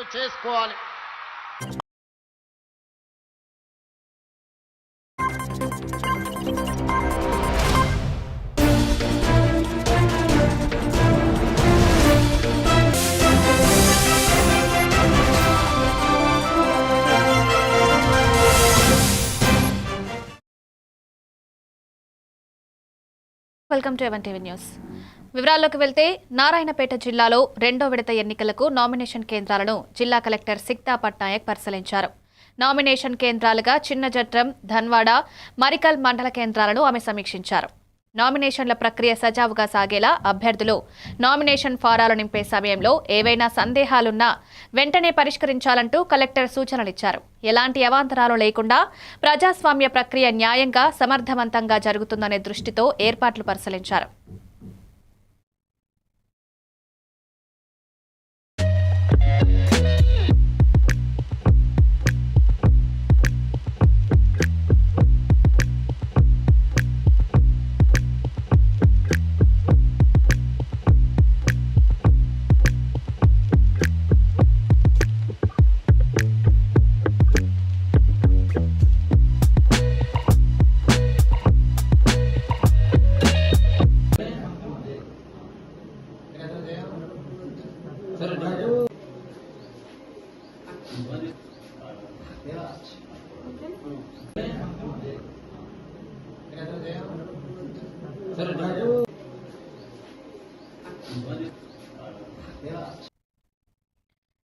దరఖాస్తు చేసుకోవాలి. Welcome to even TV news. వివరాల్లోకి వెళ్తే నారాయణపేట జిల్లాలో రెండో విడత ఎన్నికలకు నామినేషన్ కేంద్రాలను జిల్లా కలెక్టర్ సిక్తా పట్నాయక్ పరిశీలించారు. నామినేషన్ కేంద్రాలుగా చిన్నజట్రం, ధన్వాడ, మరికల్ మండల కేంద్రాలను ఆమె సమీక్షించారు. నామినేషన్ల ప్రక్రియ సజావుగా సాగేలా అభ్యర్థులు నామినేషన్ ఫారాలు నింపే సమయంలో ఏవైనా సందేహాలున్నా వెంటనే పరిష్కరించాలంటూ కలెక్టర్ సూచనలిచ్చారు. ఎలాంటి అవాంతరాలు లేకుండా ప్రజాస్వామ్య ప్రక్రియ న్యాయంగా, సమర్థవంతంగా జరుగుతుందనే దృష్టితో ఏర్పాట్లు పరిశీలించారు.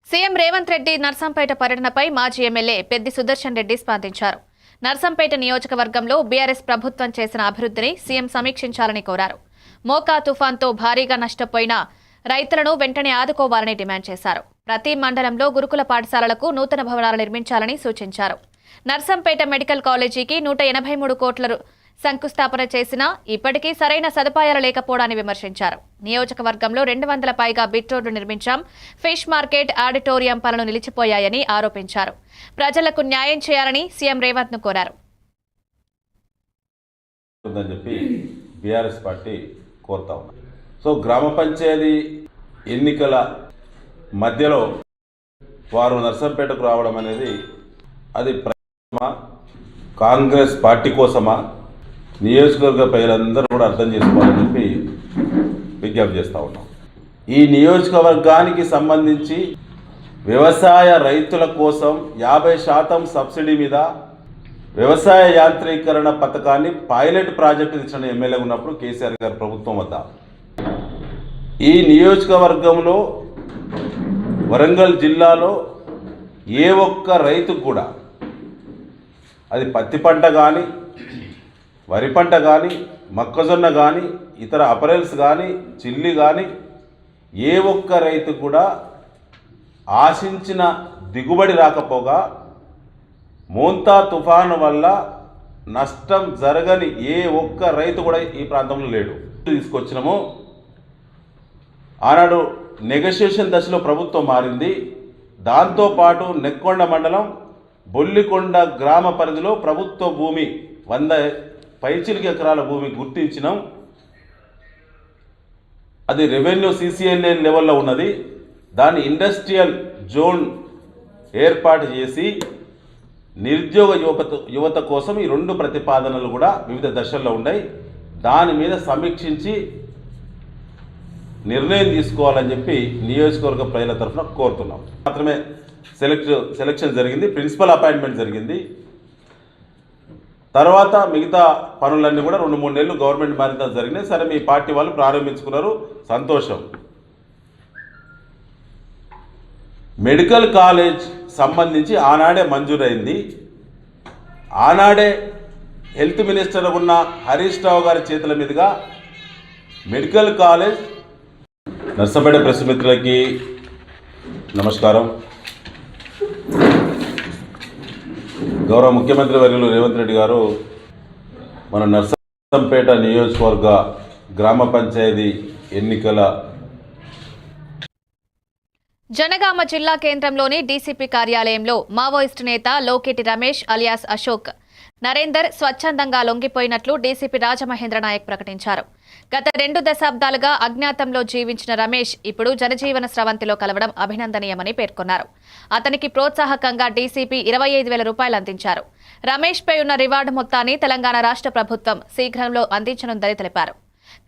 సీఎం రేవంత్ రెడ్డి నర్సంపేట పర్యటనపై మాజీ ఎమ్మెల్యే పెద్ది సుదర్శన్ రెడ్డి స్పందించారు. నర్సంపేట నియోజకవర్గంలో బీఆర్ఎస్ ప్రభుత్వం చేసిన అభివృద్ధిని సీఎం సమీక్షించాలని కోరారు. మోకా తుఫాన్తో భారీగా నష్టపోయిన రైతులను వెంటనే ఆదుకోవాలని డిమాండ్ చేశారు. ప్రతి మండలంలో గురుకుల పాఠశాలలకు నూతన భవనాలు నిర్మించాలని సూచించారు. నర్సంపేట మెడికల్ కాలేజీకి 183 కోట్ల శంకుస్థాపన చేసినా ఇప్పటికీ సరైన సదుపాయాలు లేకపోవడాన్ని విమర్శించారు. నియోజకవర్గంలో 200 పైగా బిట్ రోడ్లు నిర్మించాం, ఫిష్ మార్కెట్, ఆడిటోరియం పనులు నిలిచిపోయాయని ఆరోపించారు. ప్రజలకు న్యాయం చేయాలని సీఎం రేవంత్ ను కోరారు. సో గ్రామ పంచాయతీ ఎన్నికల మధ్యలో వారు నర్సంపేటకు రావడం అనేది అది కాంగ్రెస్ పార్టీ కోసమా, నియోజకవర్గ ప్రజలందరూ కూడా అర్థం చేసుకోవాలని చెప్పి విజ్ఞప్తి చేస్తూ ఉన్నాం. ఈ నియోజకవర్గానికి సంబంధించి వ్యవసాయ రైతుల కోసం 50% సబ్సిడీ మీద వ్యవసాయ యాంత్రీకరణ పథకాన్ని పైలట్ ప్రాజెక్టు ఇచ్చిన ఎమ్మెల్యే ఉన్నప్పుడు కేసీఆర్ గారి ప్రభుత్వం వద్ద ఈ నియోజకవర్గంలో వరంగల్ జిల్లాలో ఏ ఒక్క రైతుకు కూడా అది పత్తి పంట కానీ, వరి పంట కానీ, మొక్కజొన్న కానీ, ఇతర అపరెల్స్ కానీ, చిల్లి కానీ ఏ ఒక్క రైతు కూడా ఆశించిన దిగుబడి రాకపోగా మోంతా తుఫాను వల్ల నష్టం జరగని ఏ ఒక్క రైతు కూడా ఈ ప్రాంతంలో లేడు. తీసుకొచ్చినాము. ఆనాడు నెగోషియేషన్ దశలో ప్రభుత్వం మారింది. దాంతోపాటు నెక్కొండ మండలం బొల్లికొండ గ్రామ పరిధిలో ప్రభుత్వ భూమి 100 పైచిలికి ఎకరాల భూమి గుర్తించినాం. అది రెవెన్యూ CCLA లెవెల్లో ఉన్నది. దాన్ని ఇండస్ట్రియల్ జోన్ ఏర్పాటు చేసి నిరుద్యోగ యువత కోసం ఈ 2 ప్రతిపాదనలు కూడా వివిధ దశల్లో ఉన్నాయి. దాని మీద సమీక్షించి నిర్ణయం తీసుకోవాలని చెప్పి నియోజకవర్గ ప్రజల తరఫున కోరుతున్నాం. మాత్రమే సెలక్షన్ జరిగింది, ప్రిన్సిపల్ అపాయింట్మెంట్ జరిగింది. తర్వాత మిగతా పనులన్నీ కూడా 2-3 నెలలు గవర్నమెంట్ మారిన జరిగినాయి. సరే, మీ పార్టీ వాళ్ళు ప్రారంభించుకున్నారు, సంతోషం. మెడికల్ కాలేజ్ సంబంధించి ఆనాడే మంజూరైంది. ఆనాడే హెల్త్ మినిస్టర్ ఉన్న హరీష్ రావు గారి చేతుల మీదుగా మెడికల్ కాలేజ్. నర్సంపేట ప్రెస్ మిత్రులకి నమస్కారం. గౌరవ ముఖ్యమంత్రి వర్యులు రేవంత్ రెడ్డి గారు మన నర్సంపేట నియోజకవర్గ గ్రామ పంచాయతీ ఎన్నికల జనగామ జిల్లా కేంద్రంలోని డీసీపీ కార్యాలయంలో మావోయిస్టు నేత లోకేటి రమేష్ అలియాస్ అశోక్ నరేందర్ స్వచ్ఛందంగా లొంగిపోయినట్లు డీసీపీ రాజమహేంద్ర నాయక్ ప్రకటించారు. గత 2 దశాబ్దాలుగా అజ్ఞాతంలో జీవించిన రమేష్ ఇప్పుడు జనజీవన స్రవంతిలో కలవడం అభినందనీయమని పేర్కొన్నారు. అతనికి ప్రోత్సాహకంగా డీసీపీ 25,000 రూపాయలు అందించారు. రమేష్ పై ఉన్న రివార్డు మొత్తాన్ని తెలంగాణ రాష్ట్ర ప్రభుత్వం శీఘ్రంలో అందించనుందని తెలిపారు.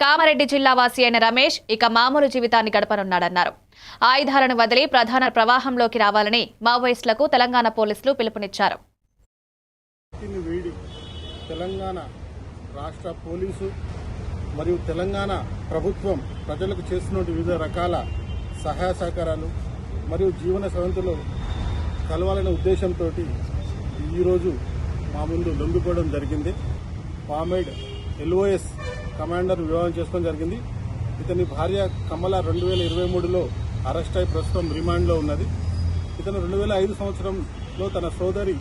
కామారెడ్డి జిల్లా వాసి అయిన రమేష్ ఇక మామూలు జీవితాన్ని గడపనున్నాడన్నారు. ఆయుధాలను వదిలి ప్రధాన ప్రవాహంలోకి రావాలని మావోయిస్టులకు తెలంగాణ పోలీసులు పిలుపునిచ్చారు. తెలంగాణ రాష్ట్ర పోలీసు మరియు తెలంగాణ ప్రభుత్వం ప్రజలకు చేస్తున్న వివిధ రకాల సహాయ సహకారాలు మరియు జీవన స్రవంతిలో కలవాలనే ఉద్దేశంతో ఈరోజు మా ముందు లొంగిపోవడం జరిగింది. పామేడ్ LOS కమాండర్ వివాహం చేసుకోవడం జరిగింది. ఇతని భార్య కమల 2023లో అరెస్ట్ అయి ప్రస్తుతం రిమాండ్లో ఉన్నది. ఇతను 2005 సంవత్సరంలో తన సోదరి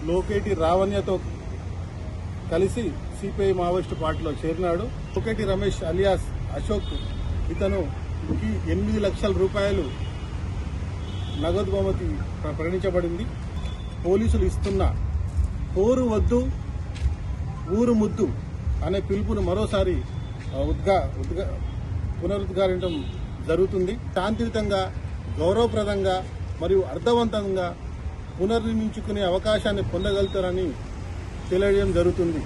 లోకేటి రావణ్యతో కలిసి సిపిఐ మావోయిస్టు పార్టీలో చేరినాడు. లోకేటి రమేష్ అలియాస్ అశోక్ ఇతను 8 లక్షల రూపాయలు నగదు బహుమతి ప్రకటించబడింది. పోలీసులు ఇస్తున్న పోరు వద్దు ఊరు ముద్దు అనే పిలుపును మరోసారి పునరుద్ఘాటించడం జరుగుతుంది. శాంతియుతంగా గౌరవప్రదంగా మరియు అర్థవంతంగా పునర్నిర్మించుకునే అవకాశాన్ని పొందగలుగుతారని తెలియజేయడం జరుగుతుంది.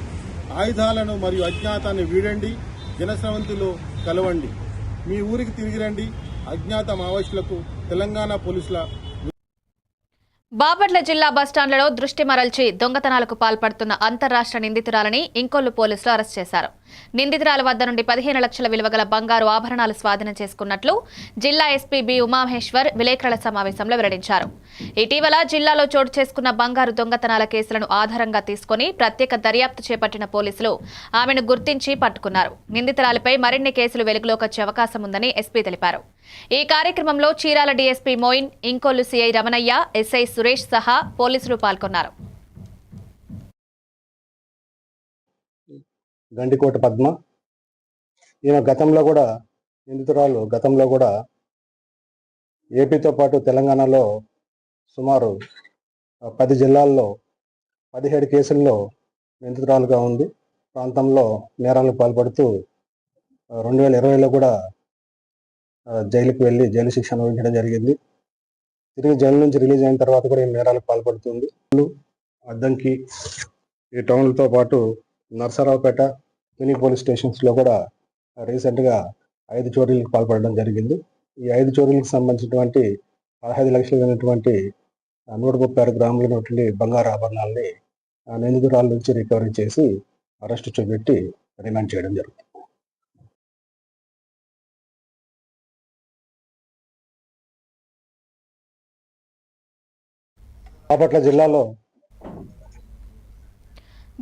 ఆయుధాలను మరియు అజ్ఞాతాన్ని వీడండి, జనస్రవంతిలో కలవండి, మీ ఊరికి తిరిగి రండి. అజ్ఞాత మావోయిస్టులకు తెలంగాణ పోలీసుల బాపట్ల జిల్లా బస్టాండ్లలో దృష్టి మరల్చి దొంగతనాలకు పాల్పడుతున్న అంతర్రాష్ట్ర నిందితురాలని ఇంకొల్లు పోలీసులు అరెస్ట్ చేశారు. నిందితురాల వద్ద నుండి 15 లక్షల విలువ గల బంగారు ఆభరణాలు స్వాధీనం చేసుకున్నట్లు జిల్లా ఎస్పీ బి ఉమామహేశ్వర్ విలేకరుల సమావేశంలో వెల్లడించారు. ఇటీవల జిల్లాలో చోటు చేసుకున్న బంగారు దొంగతనాల కేసులను ఆధారంగా తీసుకుని ప్రత్యేక దర్యాప్తు చేపట్టిన పోలీసులు ఆమెను గుర్తించి పట్టుకున్నారు. నిందితురాలిపై మరిన్ని కేసులు వెలుగులోకి వచ్చే అవకాశం ఉందని ఎస్పీ తెలిపారు. ఈ కార్యక్రమంలో Chirala DSP Moin, Inkollu CI Ramanaiah, SI Suresh సహా పోలీసులు పాల్గొన్నారు. గండికోట పద్మ ఈమె గతంలో కూడా ఏపీతో పాటు తెలంగాణలో సుమారు 10 జిల్లాల్లో 17 కేసుల్లో నిందితురాలుగా ఉంది. ప్రాంతంలో నేరాలకు పాల్పడుతూ 2020లో కూడా జైలుకు వెళ్ళి జైలు శిక్ష అనుభవించడం జరిగింది. తిరిగి జైలు నుంచి రిలీజ్ అయిన తర్వాత కూడా ఈ నేరాలకు పాల్పడుతుంది. అద్దంకి ఈ టౌన్లతో పాటు నర్సరావుపేట, తుని పోలీస్ స్టేషన్స్లో కూడా రీసెంట్గా 5 చోరీలకు పాల్పడడం జరిగింది. ఈ 5 చోరీలకు సంబంధించినటువంటి 15 లక్షలైనటువంటి 136 గ్రాములైనటువంటి బంగారు ఆభరణాలని నిందితురాల నుంచి రికవరీ చేసి అరెస్టు చూపెట్టి రిమాండ్ చేయడం జరుగుతుంది.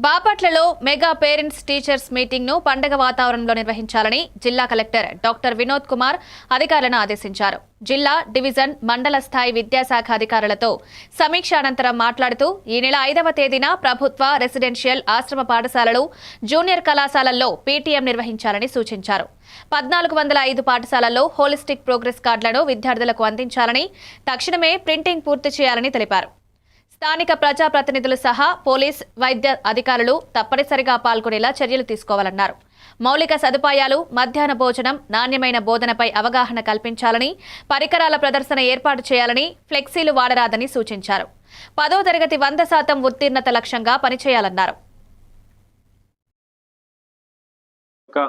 బాపట్లలో మెగా పేరెంట్స్ టీచర్స్ మీటింగ్ ను పండగ వాతావరణంలో నిర్వహించాలని జిల్లా కలెక్టర్ డాక్టర్ వినోద్ కుమార్ అధికారులను ఆదేశించారు. జిల్లా, డివిజన్, మండల స్థాయి విద్యాశాఖ అధికారులతో సమీక్ష అనంతరం మాట్లాడుతూ ఈ నెల 5వ తేదీన ప్రభుత్వ, రెసిడెన్షియల్, ఆశ్రమ పాఠశాలలు, జూనియర్ కళాశాలల్లో పీటీఎం నిర్వహించాలని సూచించారు. 1405 పాఠశాలల్లో హోలిస్టిక్ ప్రోగ్రెస్ కార్డులను విద్యార్థులకు అందించాలని, తక్షణమే ప్రింటింగ్ పూర్తి చేయాలని తెలిపారు. స్థానిక ప్రజాప్రతినిధులు సహా పోలీస్, వైద్య అధికారులు తప్పనిసరిగా పాల్గొనేలా చర్యలు తీసుకోవాలన్నారు. మౌలిక సదుపాయాలు, మధ్యాహ్న భోజనం, నాణ్యమైన బోధనపై అవగాహన కల్పించాలని, పరికరాల ప్రదర్శన ఏర్పాటు చేయాలని, ఫ్లెక్సీలు వాడరాదని సూచించారు. 10వ తరగతి 100% ఉత్తీర్ణత లక్ష్యంగా పనిచేయాలన్నారు. ఒక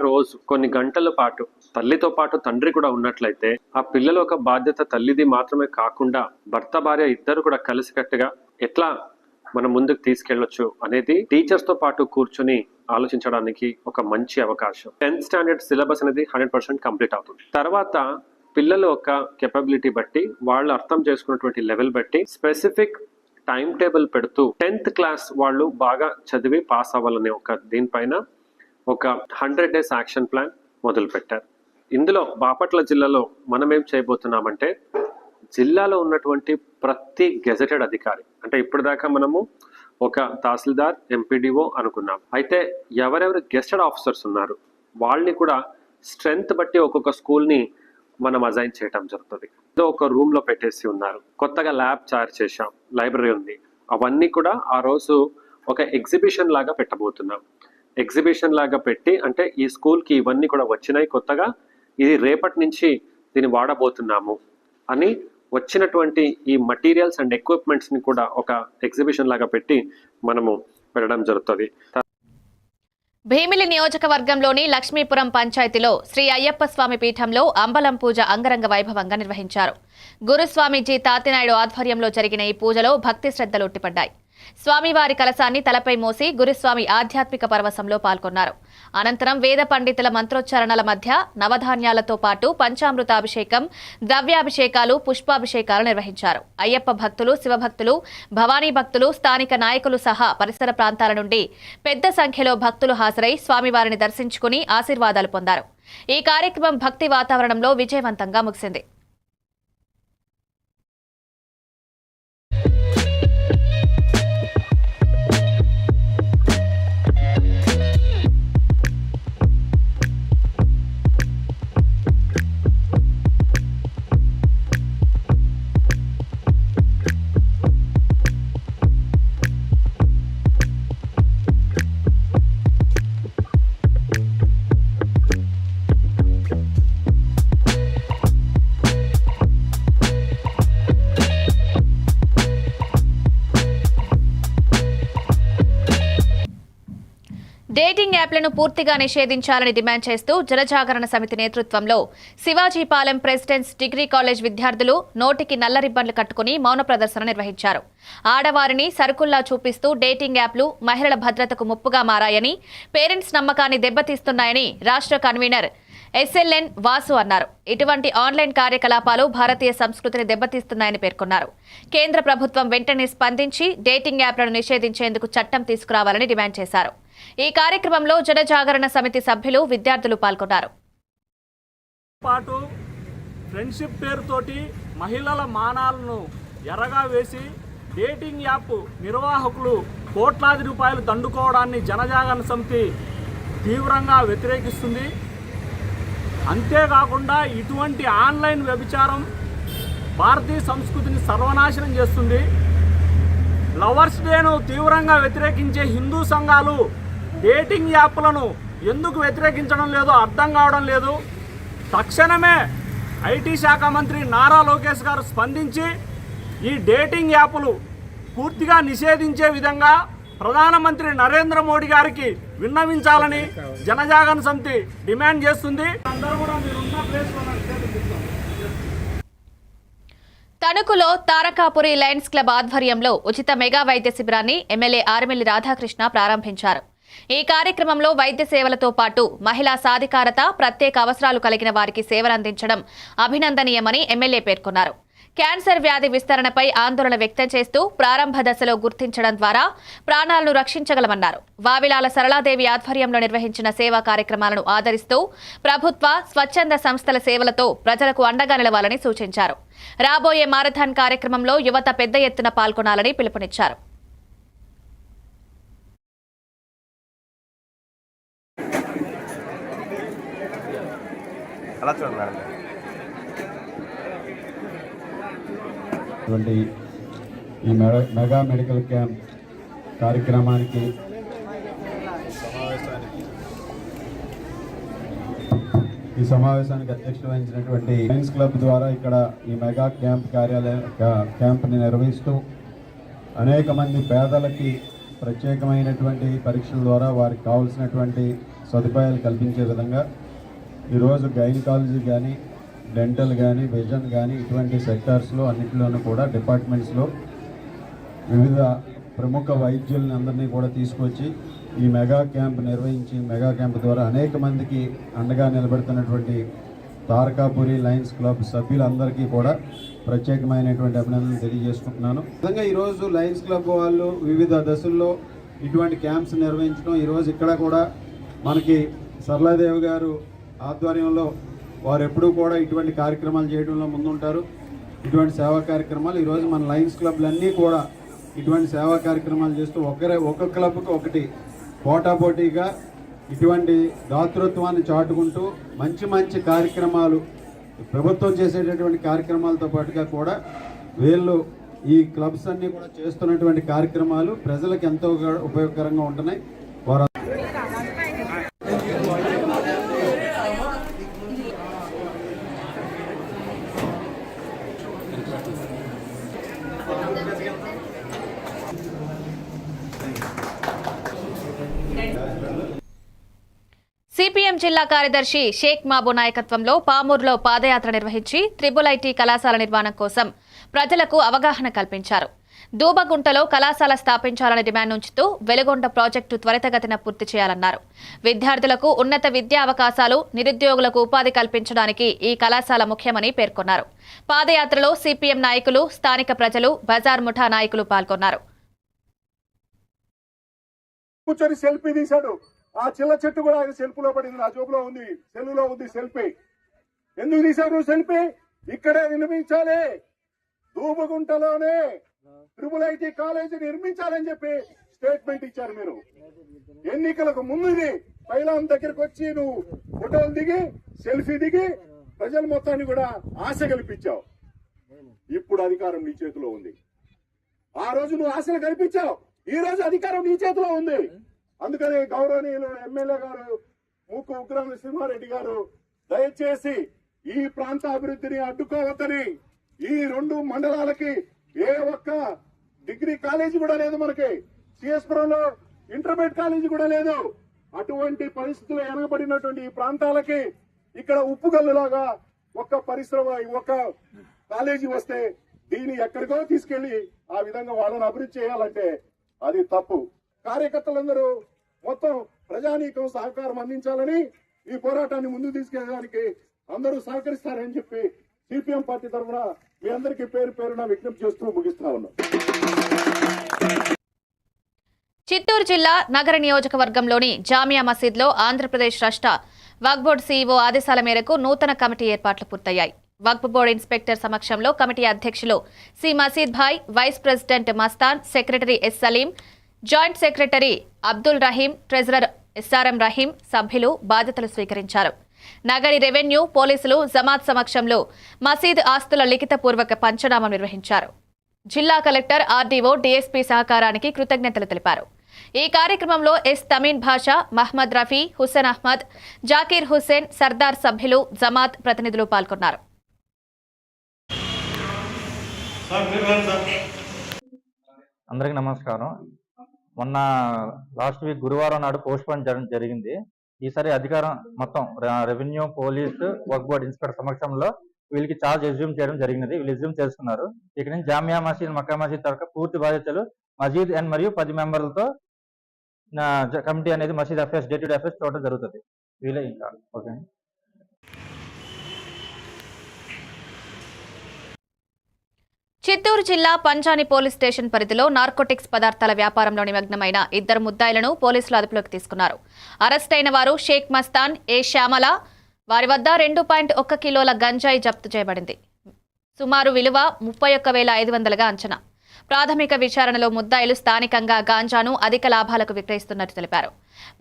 రోజు కొన్ని గంటల పాటు తల్లితో పాటు తండ్రి కూడా ఉన్నట్లయితే ఆ పిల్లల ఒక బాధ్యత తల్లిది మాత్రమే కాకుండా భర్త, భార్య ఇద్దరు కూడా కలిసికట్టుగా ఎట్లా మనం ముందుకు తీసుకెళ్లొచ్చు అనేది టీచర్స్ తో పాటు కూర్చొని ఆలోచించడానికి ఒక మంచి అవకాశం. 10th స్టాండర్డ్ సిలబస్ అనేది 100% కంప్లీట్ అవుతుంది. తర్వాత పిల్లల ఒక కెపబిలిటీ బట్టి, వాళ్ళు అర్థం చేసుకున్నటువంటి లెవెల్ బట్టి స్పెసిఫిక్ టైం టేబుల్ పెడుతూ 10th క్లాస్ వాళ్ళు బాగా చదివి పాస్ అవ్వాలనే ఒక దీనిపైన ఒక 100 days యాక్షన్ ప్లాన్ మొదలు పెట్టారు. ఇందులో బాపట్ల జిల్లాలో మనం ఏం చేయబోతున్నామంటే, జిల్లాలో ఉన్నటువంటి ప్రతి గెజెటెడ్ అధికారి, అంటే ఇప్పటిదాకా మనము ఒక తహసీల్దార్, ఎంపీడీఓ అనుకున్నాం. అయితే ఎవరెవరు గెస్టెడ్ ఆఫీసర్స్ ఉన్నారు వాళ్ళని కూడా స్ట్రెంగ్త్ బట్టి ఒక్కొక్క స్కూల్ని మనం అజైన్ చేయడం జరుగుతుంది. ఏదో ఒక రూమ్ లో పెట్టేసి ఉన్నారు. కొత్తగా ల్యాబ్ చార్జ్ చేశాం, లైబ్రరీ ఉంది, అవన్నీ కూడా ఆ రోజు ఒక ఎగ్జిబిషన్ లాగా పెట్టబోతున్నాం. ఎగ్జిబిషన్ లాగా పెట్టి, అంటే ఈ స్కూల్కి ఇవన్నీ కూడా వచ్చినాయి కొత్తగా, ఇది రేపటి నుంచి దీన్ని వాడబోతున్నాము అని వచ్చినటువంటి ఈ మటీరియల్స్ అండ్ ఎక్విప్మెంట్స్ని కూడా ఒక ఎగ్జిబిషన్ లాగా పెట్టి మనము పెట్టడం జరుగుతుంది. భీమిలి నియోజకవర్గంలోని లక్ష్మీపురం పంచాయతీలో శ్రీ అయ్యప్ప స్వామి పీఠంలో అంబలం పూజ అంగరంగ వైభవంగా నిర్వహించారు. గురుస్వామీజీ తాతినాయుడు ఆధ్వర్యంలో జరిగిన ఈ పూజలో భక్తి శ్రద్ధలు ఉట్టిపడ్డాయి. స్వామివారి కలశాన్ని తలపై మోసి గురుస్వామి ఆధ్యాత్మిక పరవశంలో పాల్గొన్నారు. అనంతరం వేద పండితుల మంత్రోచ్చారణల మధ్య నవధాన్యాలతో పాటు పంచామృతాభిషేకం, ద్రవ్యాభిషేకాలు, పుష్పాభిషేకాలు నిర్వహించారు. అయ్యప్ప భక్తులు, శివభక్తులు, భవానీ భక్తులు, స్థానిక నాయకులు సహా పరిసర ప్రాంతాల నుండి పెద్ద సంఖ్యలో భక్తులు హాజరై స్వామివారిని దర్శించుకుని ఆశీర్వాదాలు పొందారు. ఈ కార్యక్రమం భక్తి వాతావరణంలో విజయవంతంగా ముగిసింది. డేటింగ్ యాప్లను పూర్తిగా నిషేధించాలని డిమాండ్ చేస్తూ జనజాగరణ సమితి నేతృత్వంలో శివాజీపాలెం ప్రెసిడెంట్స్ డిగ్రీ కాలేజ్ విద్యార్థులు నోటికి నల్ల రిబ్బన్లు కట్టుకుని మౌన ప్రదర్శన నిర్వహించారు. ఆడవారిని సరుకుల్లా చూపిస్తూ డేటింగ్ యాప్లు మహిళల భద్రతకు ముప్పుగా మారాయని, పేరెంట్స్ నమ్మకాన్ని దెబ్బతీస్తున్నాయని రాష్ట్ర కన్వీనర్ ఎస్ఎల్ఎన్ వాసు అన్నారు. ఇటువంటి ఆన్లైన్ కార్యకలాపాలు భారతీయ సంస్కృతిని దెబ్బతీస్తున్నాయని పేర్కొన్నారు. కేంద్ర ప్రభుత్వం వెంటనే స్పందించి డేటింగ్ యాప్లను నిషేధించేందుకు చట్టం తీసుకురావాలని డిమాండ్ చేశారు. ఈ కార్యక్రమంలో జనజాగరణ సమితి సభ్యులు, విద్యార్థులు పాల్గొన్నారు. ఫ్రెండ్షిప్ పేరుతోటి మహిళల మానాలను ఎర్రగా వేసి డేటింగ్ యాప్ నిర్వాహకులు కోట్లాది రూపాయలు దండుకోవడాన్ని జనజాగరణ సమితి తీవ్రంగా వ్యతిరేకిస్తుంది. అంతేకాకుండా ఇటువంటి ఆన్లైన్ వ్యభిచారం భారతీయ సంస్కృతిని సర్వనాశనం చేస్తుంది. లవర్స్ డేను తీవ్రంగా వ్యతిరేకించే హిందూ సంఘాలు డేటింగ్ యాప్లను ఎందుకు వ్యతిరేకించడం లేదో అర్థం కావడం లేదు. తక్షణమే ఐటీ శాఖ మంత్రి నారా లోకేష్ గారు స్పందించి ఈ డేటింగ్ యాప్లు పూర్తిగా నిషేధించే విధంగా ప్రధానమంత్రి నరేంద్ర మోడీ గారికి విన్నవించాలని జనజాగరణ సమితి డిమాండ్ చేస్తుంది. తణుకులో తారకాపురి లయన్స్ క్లబ్ ఆధ్వర్యంలో ఉచిత మెగా వైద్య శిబిరాన్ని ఎమ్మెల్యే ఆర్మిల్లి రాధాకృష్ణ ప్రారంభించారు. ఈ కార్యక్రమంలో వైద్య సేవలతో పాటు మహిళా సాధికారత, ప్రత్యేక అవసరాలు కలిగిన వారికి సేవలందించడం అభినందనీయమని ఎమ్మెల్యే పేర్కొన్నారు. క్యాన్సర్ వ్యాధి విస్తరణపై ఆందోళన వ్యక్తం చేస్తూ ప్రారంభ దశలో గుర్తించడం ద్వారా ప్రాణాలను రక్షించగలమన్నారు. వావిలాల సరళాదేవి ఆధ్వర్యంలో నిర్వహించిన సేవా కార్యక్రమాలను ఆదరిస్తూ ప్రభుత్వ, స్వచ్ఛంద సంస్థల సేవలతో ప్రజలకు అండగా నిలవాలని సూచించారు. రాబోయే మారథాన్ కార్యక్రమంలో యువత పెద్ద ఎత్తున పాల్గొనాలని పిలుపునిచ్చారు. ఈ మెగా మెడికల్ క్యాంప్ కార్యక్రమానికి ఈ సమావేశానికి అధ్యక్షత వహించినటువంటి లయన్స్ క్లబ్ ద్వారా ఇక్కడ ఈ మెగా క్యాంప్ని నిర్వహిస్తూ అనేక మంది పేదలకి ప్రత్యేకమైనటువంటి పరీక్షల ద్వారా వారికి కావాల్సినటువంటి సదుపాయాలు కల్పించే విధంగా ఈరోజు గైనకాలజీ కానీ, డెంటల్ కానీ, విజన్ కానీ ఇటువంటి సెక్టార్స్లో అన్నింటిలోనూ కూడా డిపార్ట్మెంట్స్లో వివిధ ప్రముఖ వైద్యులని అందరినీ కూడా తీసుకొచ్చి ఈ మెగా క్యాంప్ నిర్వహించి మెగా క్యాంప్ ద్వారా అనేక మందికి అండగా నిలబెడుతున్నటువంటి తారకాపురి లయన్స్ క్లబ్ సభ్యులందరికీ కూడా ప్రత్యేకమైనటువంటి అభినందనలు తెలియజేసుకుంటున్నాను. నిజంగా ఈరోజు లయన్స్ క్లబ్ వాళ్ళు వివిధ దశల్లో ఇటువంటి క్యాంప్స్ నిర్వహించడం, ఈరోజు ఇక్కడ కూడా మనకి సరళాదేవి గారు ఆధ్వర్యంలో వారు ఎప్పుడూ కూడా ఇటువంటి కార్యక్రమాలు చేయడంలో ముందుంటారు. ఇటువంటి సేవా కార్యక్రమాలు ఈరోజు మన లయన్స్ క్లబ్లన్నీ కూడా ఇటువంటి సేవా కార్యక్రమాలు చేస్తూ ఒక్క క్లబ్కి ఒకటి పోటాపోటీగా ఇటువంటి దాతృత్వాన్ని చాటుకుంటూ మంచి మంచి కార్యక్రమాలు ప్రభుత్వం చేసేటటువంటి కార్యక్రమాలతో పాటుగా కూడా వీళ్ళు ఈ క్లబ్స్ అన్నీ కూడా చేస్తున్నటువంటి కార్యక్రమాలు ప్రజలకు ఎంతో ఉపయోగకరంగా ఉంటున్నాయి. వారు సిపిఎం జిల్లా కార్యదర్శి షేక్ మాబు నాయకత్వంలో పామూరులో పాదయాత్ర నిర్వహించి IIIT కళాశాల నిర్మాణం కోసం ప్రజలకు అవగాహన కల్పించారు. దూబగుంటలో కళాశాల స్థాపించాలని డిమాండ్ ఉంచుతూ వెలుగొండ ప్రాజెక్టు త్వరితగతిన పూర్తి చేయాలన్నారు. విద్యార్థులకు ఉన్నత విద్యా అవకాశాలు, నిరుద్యోగులకు ఉపాధి కల్పించడానికి ఈ కళాశాల ముఖ్యమని పేర్కొన్నారు. పాదయాత్రలో సిపిఎం నాయకులు, స్థానిక ప్రజలు, బజార్ ముఠా నాయకులు పాల్గొన్నారు. సెల్ఫీ తీశాడు. ఆ చిల్ల చెట్టు కూడా ఆయన సెల్ఫీలో పడింది. నా జోబులో ఉంది, సెల్లులో ఉంది సెల్ఫీ. ఎందుకు తీశారు సెల్ఫీ? ఇక్కడే నిర్మించాలి, దూబగుంటలోనే IIIT కాలేజీ నిర్మించాలని చెప్పి స్టేట్మెంట్ ఇచ్చారు. మీరు ఎన్నికలకు ముందు ఇది పైలాం దగ్గరకు వచ్చి నువ్వు ఫోటోలు దిగి సెల్ఫీ దిగి ప్రజల మొత్తాన్ని కూడా ఆశ కల్పించావు. ఇప్పుడు అధికారం నీ చేతిలో ఉంది. ఆ రోజు నువ్వు ఆశలు కల్పించావు, ఈ రోజు అధికారం నీ చేతిలో ఉంది. అందుకని గౌరవనీయులు ఎమ్మెల్యే గారు మూకు ఉగ్ర నరసింహారెడ్డి గారు దయచేసి ఈ ప్రాంత అభివృద్ధిని అడ్డుకోవద్దని, ఈ 2 మండలాలకి ఏ ఒక్క డిగ్రీ కాలేజీ కూడా లేదు, మనకి సిఎస్పురంలో ఇంటర్మీడియట్ కాలేజీ కూడా లేదు. అటువంటి పరిస్థితులు వెనకబడినటువంటి ఈ ప్రాంతాలకి ఇక్కడ ఉప్పుగల్లులాగా ఒక్క పరిశ్రమ, ఒక్క కాలేజీ వస్తే దీన్ని ఎక్కడికో తీసుకెళ్లి ఆ విధంగా వాళ్ళని అభివృద్ధి చేయాలంటే అది తప్పు. కార్యకర్తలందరూ మొత్తం ప్రజానీకం సహకారం అందించాలని, ఈ పోరాటాన్ని ముందుకు తీసుకెళ్ళడానికి అందరూ సహకరిస్తారని చెప్పి సిపిఎం పార్టీ తరఫున మీ అందరికీ పేరు పేరున విజ్ఞప్తి చేస్తూ ముగిస్తా ఉన్నాం. చిత్తూరు జిల్లా నగర నియోజకవర్గంలోని జామియా మసీద్లో ఆంధ్రప్రదేశ్ రాష్ట్ర వక్ఫ్ బోర్డు సీఈఓ ఆదేశాల మేరకు నూతన కమిటీ ఏర్పాట్లు పూర్తయ్యాయి. వక్ఫ్ బోర్డు ఇన్స్పెక్టర్ సమక్షంలో కమిటీ అధ్యక్షులు సి మసీద్ భాయ్, vice president Mastan, secretary S Saleem, joint secretary Abdul Rahim, treasurer SRM Rahim సభ్యులు బాధ్యతలు స్వీకరించారు. నగరి రెవెన్యూ, పోలీసులు జమాత్ సమక్షంలో మసీద్ ఆస్తుల లిఖితపూర్వక పంచనామా నిర్వహించారు. జిల్లా కలెక్టర్, ఆర్డీఓ, డీఎస్పీ సహకారానికి కృతజ్ఞతలు తెలిపారు. ఈ కార్యక్రమంలో ఎస్ తమీన్ భాషా, మహ్మద్ రఫీ, హుస్సేన్ అహ్మద్, జాకీర్ హుస్సేన్, సర్దార్ సభ్యులు, జమాత్ ప్రతినిధులు పాల్గొన్నారు. అందరికీ నమస్కారం. మొన్న లాస్ట్ వీక్ గురువారం నాడు పోస్ట్ పోన్ చేయడం జరిగింది. ఈసారి అధికారం మొత్తం రెవెన్యూ, పోలీస్, వక్ఫ్ బోర్డ్ ఇన్స్పెక్టర్ సమక్షంలో వీళ్ళకి చార్జ్ ఎజ్యూమ్ చేయడం జరిగినది. వీళ్ళు ఎజ్యూమ్ చేసుకున్నారు. ఇక్కడ నుంచి జామియా మసీద్, మక్కా మసీద్ తరఫు పూర్తి బాధ్యతలు మసీద్ అండ్ మరియు 10 మెంబర్లతో కమిటీ అనేది మసీద్ affairs, day to day affairs చూడడం జరుగుతుంది. వీళ్ళే ఇంకా ఓకే. చిత్తూరు జిల్లా పంచాని పోలీస్ స్టేషన్ పరిధిలో నార్కోటిక్స్ పదార్థాల వ్యాపారంలో నిమగ్నమైన 2 ముద్దాయిలను పోలీసులు అదుపులోకి తీసుకున్నారు. అరెస్ట్ అయిన వారు షేక్ మస్తాన్, ఏ శ్యామల. వారి వద్ద 2.1 కిలోల గంజాయి జప్తు చేయబడింది. సుమారు విలువ 31,500గా అంచనా. ప్రాథమిక విచారణలో ముద్దాయిలు స్థానికంగా గాంజాను అధిక లాభాలకు విక్రయిస్తున్నట్టు తెలిపారు.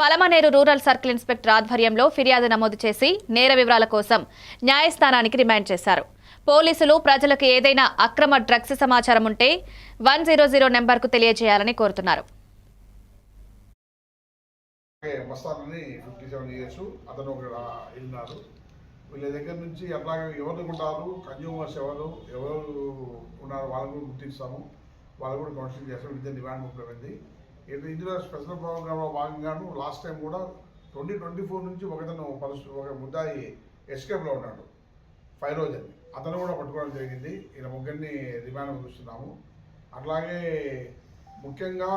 పలమనేరు రూరల్ సర్కిల్ ఇన్స్పెక్టర్ ఆధ్వర్యంలో ఫిర్యాదు నమోదు చేసి నేర వివరాల కోసం న్యాయస్థానానికి రిమాండ్ చేశారు. పోలీసులు ప్రజలకు ఏదైనా అక్రమ డ్రగ్స్ సమాచారం ఉంటే 100 నెంబర్కు తెలియజేయాలని కోరుతున్నారు. మస్తానని 57 ఇయర్స్ అతను ఒక వెళ్ళినారు. వీళ్ళ దగ్గర నుంచి అట్లాగే ఎవరు ఉంటారు, కన్జ్యూమర్స్ ఎవరు ఉన్నారు వాళ్ళని కూడా గుర్తిస్తాము, వాళ్ళు కూడా కౌన్సిలింగ్ చేస్తాం. ఇద్దరు డిమాండ్ ముఖ్యమైంది. ఇందులో స్పెషల్ ప్రోగ్రామ్లో భాగంగాను లాస్ట్ టైం కూడా 2024 నుంచి ఒక ముద్దాయి ఎస్కేప్లో ఉన్నాడు, ఫైరోజ్ అని. అతను కూడా పట్టుకోవడం జరిగింది. ఇలా ముగ్గురిని రిమాండ్ చూస్తున్నాము. అట్లాగే ముఖ్యంగా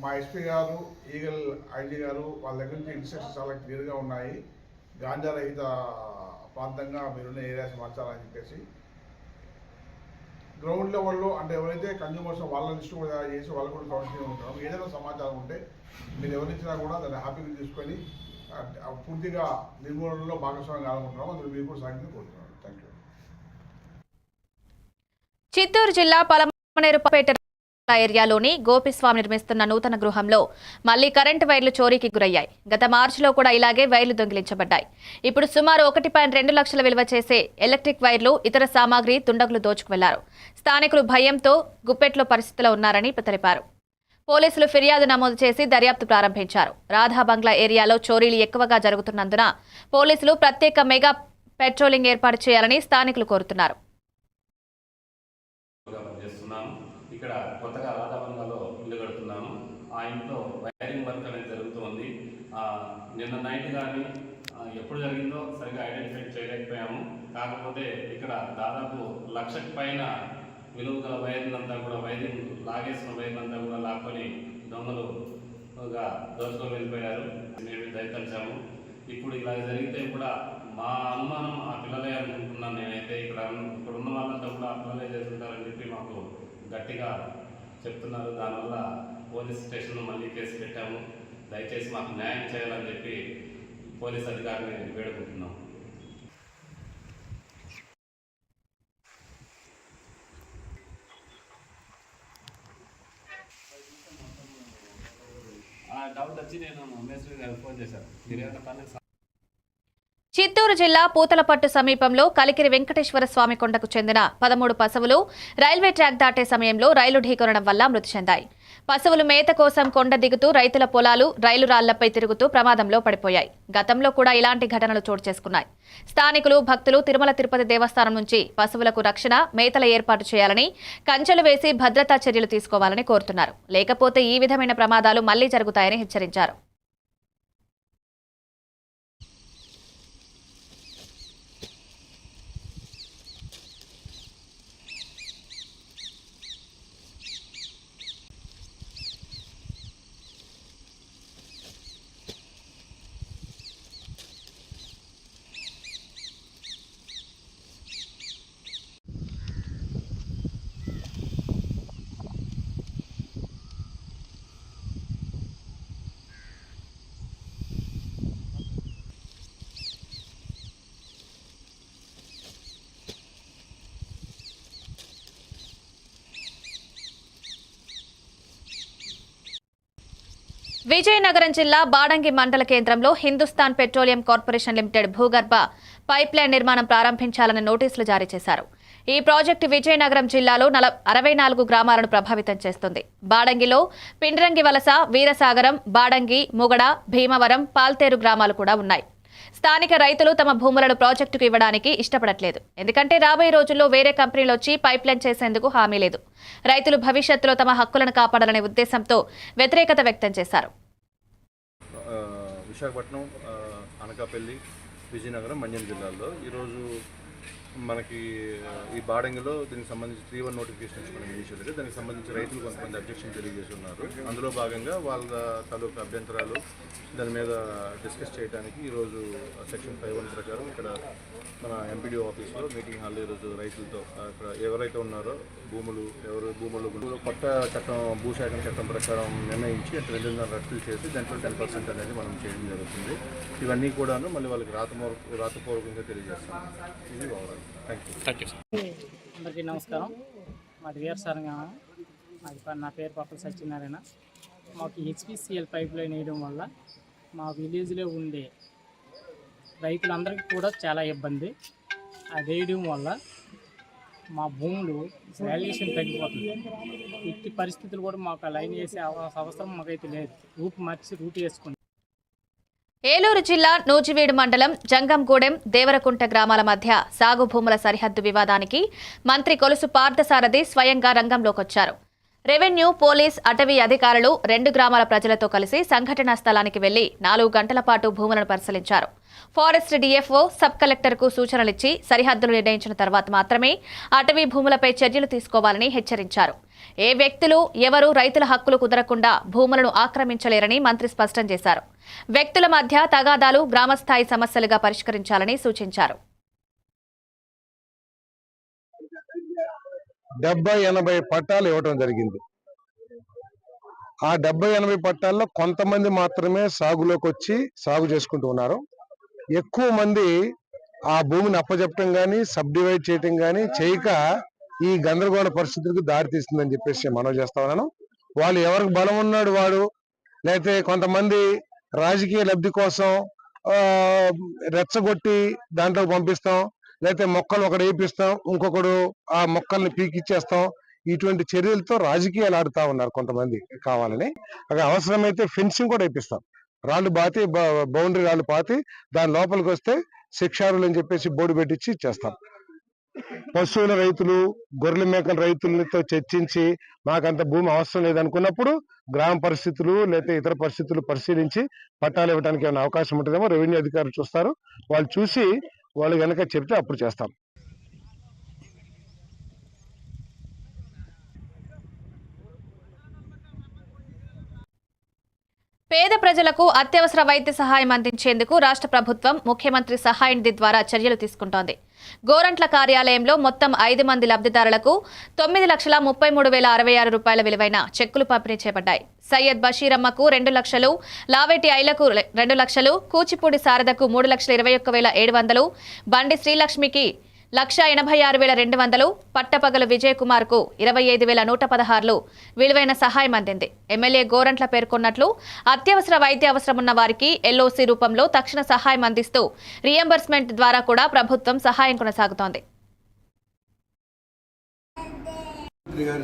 మా ఎస్పీ గారు, ఈగల్ ఐజీ గారు వాళ్ళ దగ్గర నుంచి ఇన్స్ట్రక్షన్స్ చాలా క్లియర్గా ఉన్నాయి. గాంజా రహిత ప్రాంతంగా మీరున్న ఏరియా సమాచారం అని చెప్పేసి గ్రౌండ్ లెవెల్లో అంటే ఎవరైతే కన్జ్యూమర్స్ వాళ్ళ లిస్టు కూడా చేసి వాళ్ళు కూడా కౌన్సిలింగ్ ఉంటాం. ఏదైనా సమాచారం ఉంటే మీరు ఎవరిచ్చినా కూడా దాన్ని హ్యాపీగా తీసుకొని పూర్తిగా నిర్మూలనలో భాగస్వామ్యం కావాలనుకుంటున్నాం. అందులో మీరు కూడా సాగించి కోరుతున్నాను. Thank you. చిత్తూరు జిల్లా పలమనేరుపేట ఏరియాలోని గోపిస్వామి నిర్మిస్తున్న నూతన గృహంలో మళ్లీ కరెంటు వైర్లు చోరీకి గురయ్యాయి. గత మార్చిలో కూడా ఇలాగే వైర్లు దొంగిలించబడ్డాయి. ఇప్పుడు సుమారు 1.2 లక్షల విలువ చేసే ఎలక్ట్రిక్ వైర్లు, ఇతర సామాగ్రి దుండగులు దోచుకు వెళ్లారు. స్థానికులు భయంతో గుప్పెట్లో పరిస్థితిలో ఉన్నారని తెలిపారు. పోలీసులు ఫిర్యాదు నమోదు చేసి దర్యాప్తు ప్రారంభించారు. రాధా బంగ్లా ఏరియాలో చోరీలు ఎక్కువగా జరుగుతున్నందున పోలీసులు ప్రత్యేక మెగా పెట్రోలింగ్ ఏర్పాటు చేయాలని స్థానికులు కోరుతున్నారు. ఇక్కడ కొత్తగా రాధాబంగాలో ఇల్లు కడుతున్నాము. ఆ ఇంట్లో వైరింగ్ వర్క్ అనేది జరుగుతుంది. నిన్న నైట్ కానీ ఎప్పుడు జరిగిందో సరిగ్గా ఐడెంటిఫై చేయలేకపోయాము. కాకపోతే ఇక్కడ దాదాపు 1 లక్షకి పైన విలువ గల వైర్లంతా కూడా వైరింగ్ లాగేసిన వైర్లంతా కూడా లాక్కొని దొంగలుగా దోచుకొని వెళ్ళిపోయారు. మేము దయతలిచాము. ఇప్పుడు ఇలా జరిగితే కూడా మా అనుమానం ఆ పిల్లలే అనుకుంటున్నాను నేనైతే. ఇక్కడ ఉన్న వాళ్ళంతా కూడా ఆ పిల్లలే చేస్తుంటారని చెప్పి మాకు గట్టిగా చెప్తున్నారు. దానివల్ల పోలీస్ స్టేషన్లో మళ్ళీ కేసు పెట్టాము. దయచేసి మాకు న్యాయం చేయాలని చెప్పి పోలీస్ అధికారిని వేడుకుంటున్నాం. డౌట్ వచ్చి నేను మేస్త్రి గారికి ఫోన్ చేశాను. చిత్తూరు జిల్లా పూతలపట్టు సమీపంలో కలికిరి వెంకటేశ్వర స్వామి కొండకు చెందిన 13 పశువులు రైల్వే ట్రాక్ దాటే సమయంలో రైలు ఢీకొనడం వల్ల మృతి చెందాయి. పశువులు మేత కోసం కొండ దిగుతూ రైతుల పొలాలు, రైలు రాళ్లపై తిరుగుతూ ప్రమాదంలో పడిపోయాయి. గతంలో కూడా ఇలాంటి ఘటనలు చోటు చేసుకున్నాయి. స్థానికులు, భక్తులు తిరుమల తిరుపతి దేవస్థానం నుంచి పశువులకు రక్షణ, మేతల ఏర్పాటు చేయాలని, కంచెలు వేసి భద్రతా చర్యలు తీసుకోవాలని కోరుతున్నారు. లేకపోతే ఈ విధమైన ప్రమాదాలు మళ్లీ జరుగుతాయని హెచ్చరించారు. విజయనగరం జిల్లా బాడంగి మండల కేంద్రంలో హిందుస్థాన్ పెట్రోలియం కార్పొరేషన్ లిమిటెడ్ భూగర్భ పైప్లైన్ నిర్మాణం ప్రారంభించాలని నోటీసులు జారీ చేశారు. ఈ ప్రాజెక్టు విజయనగరం జిల్లాలో 64 గ్రామాలను ప్రభావితం చేస్తుంది. బాడంగిలో పిండ్రంగి వలస, వీరసాగరం, బాడంగి, ముగడ, భీమవరం, పాల్తేరు గ్రామాలు కూడా ఉన్నాయి. స్థానిక రైతులు తమ భూములను ప్రాజెక్టుకు ఇవ్వడానికి ఇష్టపడట్లేదు. ఎందుకంటే రాబోయే రోజుల్లో వేరే కంపెనీలు వచ్చి పైప్లైన్ చేసేందుకు హామీ లేదు. రైతులు భవిష్యత్తులో తమ హక్కులను కాపాడాలనే ఉద్దేశంతో వ్యతిరేకత వ్యక్తం చేశారు. విశాఖపట్నం, అనకాపల్లి, విజయనగరం, మండ్యం జిల్లాల్లో ఈరోజు మనకి ఈ బాడంగిలో దీనికి సంబంధించి 3-1 నోటిఫికేషన్ ఇచ్చుకున్నాం ఇనిషియల్గా. దానికి సంబంధించి రైతులు కొంతమంది అబ్జెక్షన్ తెలియజేసి ఉన్నారు. అందులో భాగంగా వాళ్ళ తాలూకు అభ్యంతరాలు దాని మీద డిస్కస్ చేయడానికి ఈరోజు సెక్షన్ 5(1) ప్రకారం ఇక్కడ మన ఎంపీడీఓ ఆఫీస్లో మీటింగ్ హాల్లో ఈరోజు రైతులతో ఇక్కడ ఎవరైతే ఉన్నారో భూములు కొత్త చట్టం, భూసేకరణ చట్టం ప్రకారం నిర్ణయించి 2.5 రద్దు చేసి దాంట్లో 10% అనేది మనం చేయడం జరుగుతుంది. ఇవన్నీ కూడాను మళ్ళీ వాళ్ళకి రాతపూర్వకంగా తెలియజేస్తాం. ఇది ఓవరాల్. Thank you. అందరికీ నమస్కారం. మాది వీరసారంగా, నా పేరు పప్పల సత్యనారాయణ. మాకు హెచ్పిసిఎల్ పైప్ లైన్ వేయడం వల్ల మా విలేజ్లో ఉండే రైతులందరికీ కూడా చాలా ఇబ్బంది. అది వేయడం వల్ల మా భూములు వాల్యుయేషన్ తగ్గిపోతుంది. ఇట్టి పరిస్థితులు కూడా మాకు లైన్ వేసే అవసరం మాకైతే లేదు. రూట్ మార్చి రూట్ వేసుకుంటాం. ఏలూరు జిల్లా నూజివీడు మండలం జంగంగూడెం, దేవరకుంట గ్రామాల మధ్య సాగు భూముల సరిహద్దు వివాదానికి మంత్రి కొలుసు పార్థసారథి స్వయంగా రంగంలోకొచ్చారు. రెవెన్యూ, పోలీస్, అటవీ అధికారులు 2 గ్రామాల ప్రజలతో కలిసి సంఘటనా స్థలానికి వెళ్లి 4 గంటల పాటు భూములను పరిశీలించారు. ఫారెస్ట్ డిఎఫ్ఓ, సబ్ కలెక్టర్కు సూచనలిచ్చి సరిహద్దులు నిర్ణయించిన తర్వాత మాత్రమే అటవీ భూములపై చర్యలు తీసుకోవాలని హెచ్చరించారు. ఏ వ్యక్తులు, ఎవరూ రైతుల హక్కులు కుదరకుండా భూములను ఆక్రమించలేరని మంత్రి స్పష్టం చేశారు. వ్యక్తుల మధ్య తగాదాలు గ్రామస్థాయి సమస్యలుగా పరిష్కరించాలని సూచించారు. 70-80 పట్టాలు ఇవ్వడం జరిగింది. ఆ 70-80 పట్టాల్లో కొంతమంది మాత్రమే సాగులోకి వచ్చి సాగు చేసుకుంటూ ఉన్నారు. ఎక్కువ మంది ఆ భూమిని అప్పజెప్పడం కానీ, సబ్ డివైడ్ చేయటం కానీ చేయక ఈ గందరగోళ పరిస్థితులకు దారి తీస్తుందని చెప్పేసి మనవి చేస్తా ఉన్నాను. వాళ్ళు ఎవరికి బలం ఉన్నాడు వాడు, లేకపోతే కొంతమంది రాజకీయ లబ్ధి కోసం రెచ్చగొట్టి దాంట్లో పంపిస్తాం, లేకపోతే మొక్కలు ఒకడు వేపిస్తాం, ఇంకొకడు ఆ మొక్కల్ని పీకిచ్చేస్తాం. ఇటువంటి చర్యలతో రాజకీయాలు ఆడుతా ఉన్నారు కొంతమంది కావాలని. అక్కడ అవసరమైతే ఫెన్సింగ్ కూడా వేపిస్తాం, రాళ్ళు పాతి బౌండరీ రాళ్ళు పాతి దాని లోపలికి వస్తే శిక్షారులు అని చెప్పేసి బోర్డు పెట్టించి చేస్తాం. పశువుల రైతులు, గొర్రెల మేకల రైతులతో చర్చించి మాకంత భూమి అవసరం లేదనుకున్నప్పుడు గ్రామ పరిస్థితులు లేకపోతే ఇతర పరిస్థితులు పరిశీలించి పట్టాలు ఇవ్వడానికి ఏమైనా అవకాశం ఉంటుందేమో రెవెన్యూ అధికారులు చూస్తారు. వాళ్ళు చూసి వాళ్ళు కనుక చెప్తే అప్పుడు చేస్తాం. పేద ప్రజలకు అత్యవసర వైద్య సహాయం అందించేందుకు రాష్ట్ర ప్రభుత్వం ముఖ్యమంత్రి సహాయ నిధి ద్వారా చర్యలు తీసుకుంటోంది. గోరంట్ల కార్యాలయంలో మొత్తం 5 మంది లబ్ధిదారులకు 9,33,066 రూపాయల విలువైన చెక్కులు పంపిణీ చేపట్టాయి. సయ్యద్ బషీరమ్మకు 2 లక్షలు, లావేటి ఐలకు 2 లక్షలు, కూచిపూడి శారదకు 3,21,700, బండి శ్రీలక్ష్మికి 1,86,200, పట్టపగలు విజయ్ కుమార్ కు 25,116 విలువైన సహాయం అందింది. ఎమ్మెల్యే గోరంట్ల పేర్కొన్నట్లు అత్యవసర వైద్య అవసరమున్న వారికి ఎల్ఓసి రూపంలో తక్షణ సహాయం అందిస్తూ రీఎంబర్స్మెంట్ ద్వారా కూడా ప్రభుత్వం సహాయం కొనసాగుతోంది.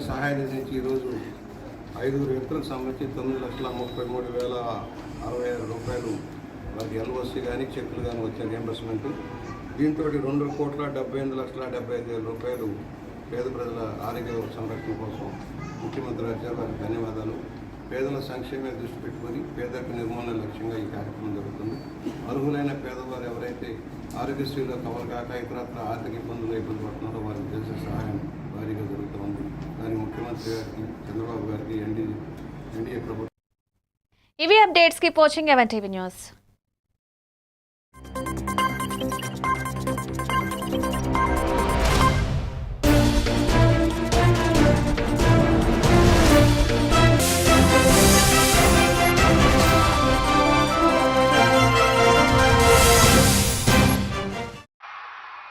సహాయ నిధి నుంచి ఈరోజు 5 వ్యక్తులకు సంబంధించి 9,33,066 రూపాయలు వారికి ఎల్ఓసి కానీ చెక్కులు కానీ వచ్చే రియంబర్స్మెంట్. దీంతో 2,78,75,000 రూపాయలు పేద ప్రజల ఆరోగ్య సంరక్షణ కోసం ముఖ్యమంత్రి గారికి ధన్యవాదాలు. పేదల సంక్షేమే దృష్టి పెట్టుకొని పేదరిక నిర్మూలన లక్ష్యంగా ఈ కార్యక్రమం జరుగుతుంది. అర్హులైన పేదవారు ఎవరైతే ఆరోగ్యశ్రీలో కవర్ కాక ఇతరత్ర ఆర్థిక ఇబ్బంది పడుతున్నారో వారికి చేసే సహాయం భారీగా జరుగుతుంది. దానికి ముఖ్యమంత్రి గారికి, చంద్రబాబు గారికి, ఎన్డీఏ ప్రభుత్వం. ఇవి updates. Keep watching even TV news.